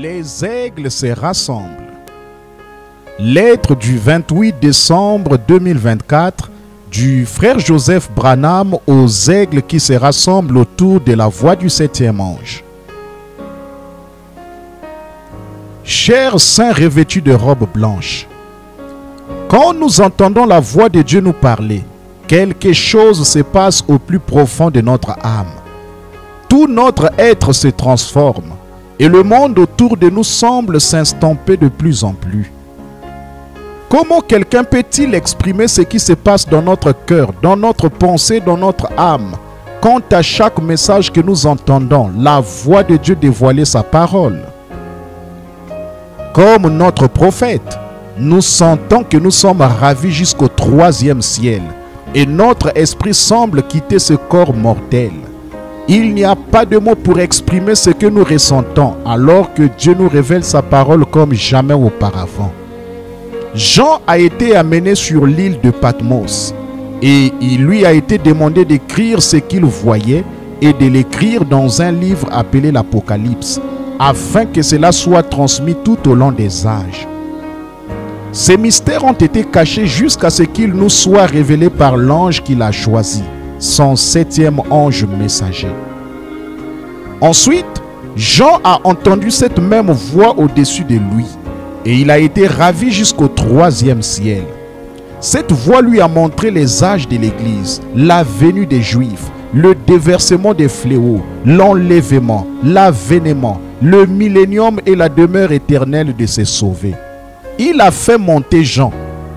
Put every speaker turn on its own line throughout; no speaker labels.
Les aigles se rassemblent. Lettre du 28 décembre 2024 du frère Joseph Branham aux aigles qui se rassemblent autour de la voix du septième ange. Chers saints revêtus de robes blanches, quand nous entendons la voix de Dieu nous parler, quelque chose se passe au plus profond de notre âme. Tout notre être se transforme et le monde autour de nous semble s'estomper de plus en plus. Comment quelqu'un peut-il exprimer ce qui se passe dans notre cœur, dans notre pensée, dans notre âme, quand à chaque message que nous entendons, la voix de Dieu dévoiler sa parole? Comme notre prophète, nous sentons que nous sommes ravis jusqu'au troisième ciel et notre esprit semble quitter ce corps mortel. Il n'y a pas de mots pour exprimer ce que nous ressentons alors que Dieu nous révèle sa parole comme jamais auparavant. Jean a été amené sur l'île de Patmos et il lui a été demandé d'écrire ce qu'il voyait et de l'écrire dans un livre appelé l'Apocalypse afin que cela soit transmis tout au long des âges. Ces mystères ont été cachés jusqu'à ce qu'ils nous soient révélés par l'ange qu'il a choisi, son septième ange messager. Ensuite, Jean a entendu cette même voix au-dessus de lui et il a été ravi jusqu'au troisième ciel. Cette voix lui a montré les âges de l'Église, la venue des Juifs, le déversement des fléaux, l'enlèvement, l'avènement, le millénium et la demeure éternelle de ses sauvés. Il a fait monter Jean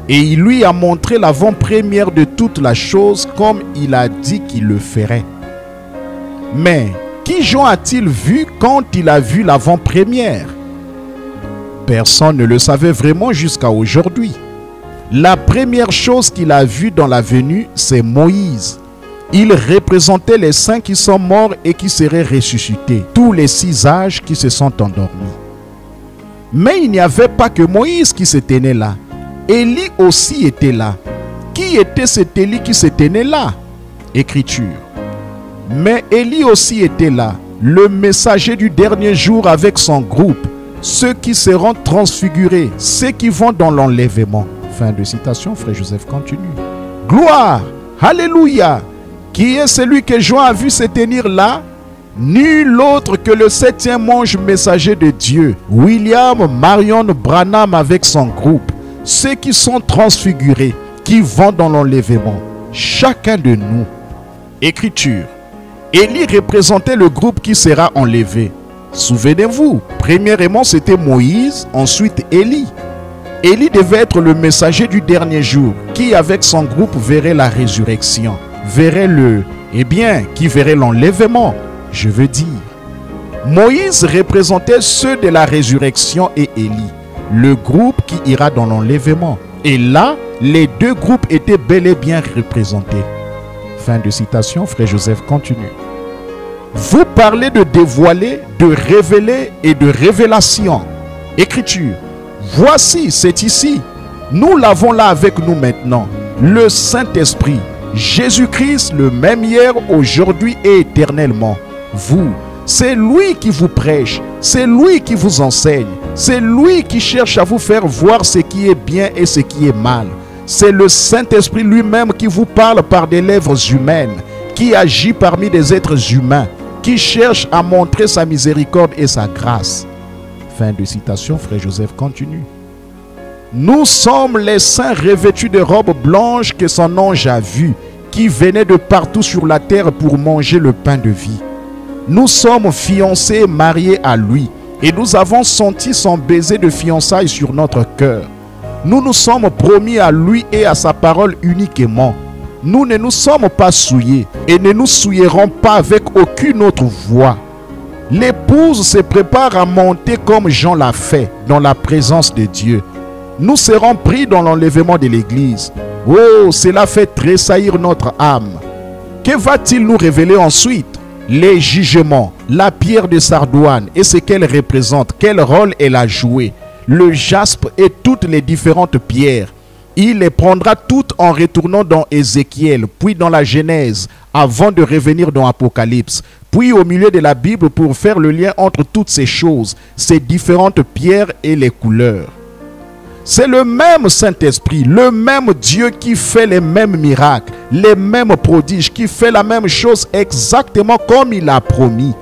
et il lui a montré l'avant-première de toute la chose comme il a dit qu'il le ferait. Mais qui Jean a-t-il vu quand il a vu l'avant-première? Personne ne le savait vraiment jusqu'à aujourd'hui. La première chose qu'il a vue dans la venue, c'est Moïse. Il représentait les saints qui sont morts et qui seraient ressuscités, tous les 6 âges qui se sont endormis. Mais il n'y avait pas que Moïse qui se tenait là. Élie aussi était là. Qui était cet Élie qui se tenait là? Écriture. Mais Élie aussi était là, le messager du dernier jour avec son groupe, ceux qui seront transfigurés, ceux qui vont dans l'enlèvement. Fin de citation, frère Joseph continue. Gloire, alléluia. Qui est celui que Jean a vu se tenir là? Nul autre que le septième ange messager de Dieu, William Marion Branham avec son groupe, ceux qui sont transfigurés, qui vont dans l'enlèvement, chacun de nous. Écriture. Élie représentait le groupe qui sera enlevé. Souvenez-vous, premièrement c'était Moïse, ensuite Élie. Élie devait être le messager du dernier jour, qui avec son groupe verrait la résurrection, verrait qui verrait l'enlèvement. Je veux dire, Moïse représentait ceux de la résurrection et Élie, le groupe qui ira dans l'enlèvement. Et là, les deux groupes étaient bel et bien représentés. Fin de citation, frère Joseph continue. Vous parlez de dévoiler, de révéler et de révélation. Écriture. Voici, c'est ici. Nous l'avons là avec nous maintenant. Le Saint-Esprit, Jésus-Christ, le même hier, aujourd'hui et éternellement. Vous, c'est lui qui vous prêche, c'est lui qui vous enseigne, c'est lui qui cherche à vous faire voir ce qui est bien et ce qui est mal. C'est le Saint-Esprit lui-même qui vous parle par des lèvres humaines, qui agit parmi des êtres humains, qui cherche à montrer sa miséricorde et sa grâce. Fin de citation, frère Joseph continue. Nous sommes les saints revêtus de robes blanches que son ange a vus, qui venaient de partout sur la terre pour manger le pain de vie. Nous sommes fiancés mariés à lui et nous avons senti son baiser de fiançailles sur notre cœur. Nous nous sommes promis à lui et à sa parole uniquement. Nous ne nous sommes pas souillés et ne nous souillerons pas avec aucune autre voie. L'épouse se prépare à monter comme Jean l'a fait dans la présence de Dieu. Nous serons pris dans l'enlèvement de l'Église. Oh, cela fait tressaillir notre âme. Que va-t-il nous révéler ensuite? Les jugements, la pierre de sardoine et ce qu'elle représente, quel rôle elle a joué, le jaspe et toutes les différentes pierres. Il les prendra toutes en retournant dans Ézéchiel, puis dans la Genèse, avant de revenir dans Apocalypse, puis au milieu de la Bible pour faire le lien entre toutes ces choses, ces différentes pierres et les couleurs. C'est le même Saint-Esprit, le même Dieu qui fait les mêmes miracles, les mêmes prodiges, qui fait la même chose exactement comme il a promis.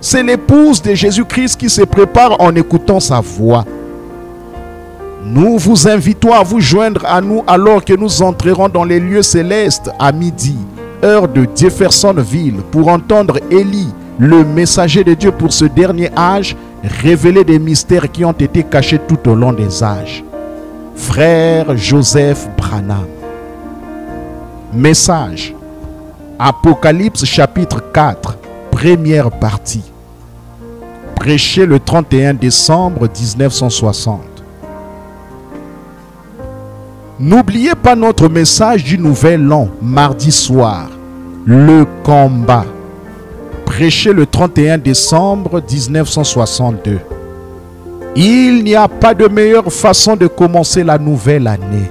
C'est l'épouse de Jésus-Christ qui se prépare en écoutant sa voix. Nous vous invitons à vous joindre à nous alors que nous entrerons dans les lieux célestes à midi, heure de Jeffersonville, pour entendre Élie, le messager de Dieu pour ce dernier âge, révéler des mystères qui ont été cachés tout au long des âges. Frère Joseph Branham. Message. Apocalypse chapitre 4, première partie. Prêché le 31 décembre 1960. N'oubliez pas notre message du Nouvel An, mardi soir. Le combat. Prêché le 31 décembre 1962. Il n'y a pas de meilleure façon de commencer la nouvelle année.